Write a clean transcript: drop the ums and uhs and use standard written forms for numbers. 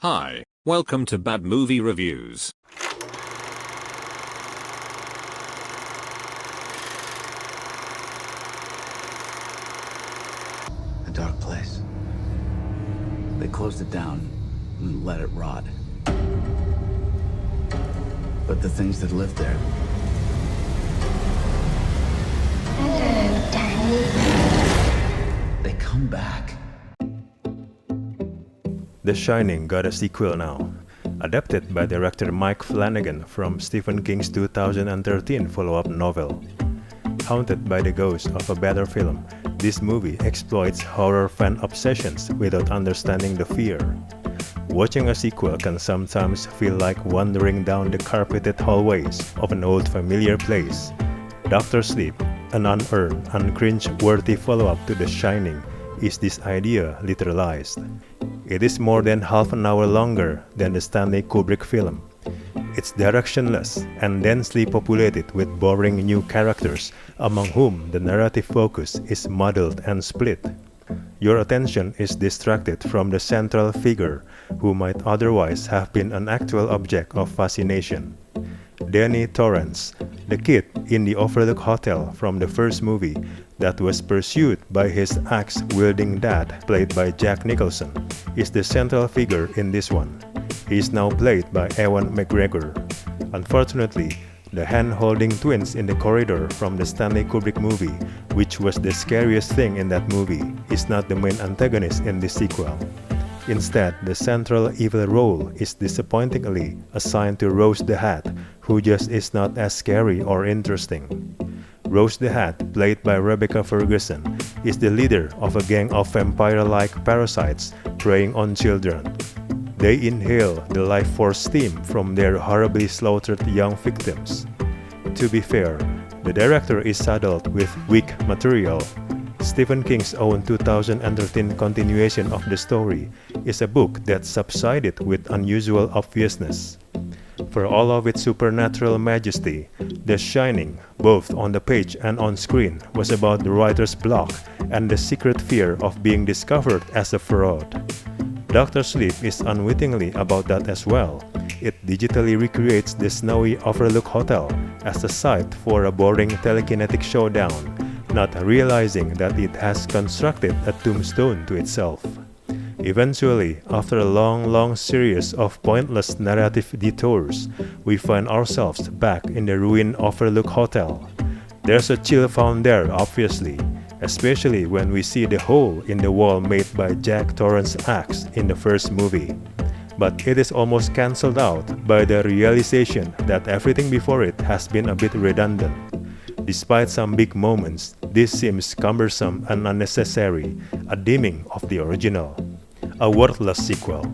Hi, welcome to Bad Movie Reviews. A dark place. They closed it down and let it rot. But the things that lived there, Hello, Daddy. they come back. The Shining got a sequel now, adapted by director Mike Flanagan from Stephen King's 2013 follow-up novel. Haunted by the ghost of a better film, this movie exploits horror fan obsessions without understanding the fear. Watching a sequel can sometimes feel like wandering down the carpeted hallways of an old familiar place. Doctor Sleep, an unearned and cringe-worthy follow-up to The Shining, is this idea literalized. It is more than half an hour longer than the Stanley Kubrick film. It's directionless and densely populated with boring new characters, among whom the narrative focus is muddled and split. Your attention is distracted from the central figure, who might otherwise have been an actual object of fascination. Dan Torrance, the kid in the Overlook Hotel from the first movie that was pursued by his axe-wielding dad, played by Jack Nicholson, is the central figure in this one. He is now played by Ewan McGregor. Unfortunately, the hand-holding twins in the corridor from the Stanley Kubrick movie, which was the scariest thing in that movie, is not the main antagonist in this sequel. Instead, the central evil role is disappointingly assigned to Rose the Hat, who just is not as scary or interesting. Rose the Hat, played by Rebecca Ferguson, is the leader of a gang of vampire-like parasites preying on children. They inhale the life force steam from their horribly slaughtered young victims. To be fair, the director is saddled with weak material. Stephen King's own 2013 continuation of the story is a book that subsided with unusual obviousness. For all of its supernatural majesty, The Shining, both on the page and on screen, was about the writer's block and the secret fear of being discovered as a fraud. Doctor Sleep is unwittingly about that as well. It digitally recreates the snowy Overlook Hotel as a site for a boring telekinetic showdown, not realizing that it has constructed a tombstone to itself. Eventually, after a long series of pointless narrative detours, we find ourselves back in the ruined Overlook Hotel. There's a chill found there, obviously, especially when we see the hole in the wall made by Jack Torrance's axe in the first movie. But it is almost cancelled out by the realization that everything before it has been a bit redundant. Despite some big moments, this seems cumbersome and unnecessary, a dimming of the original. A worthless sequel.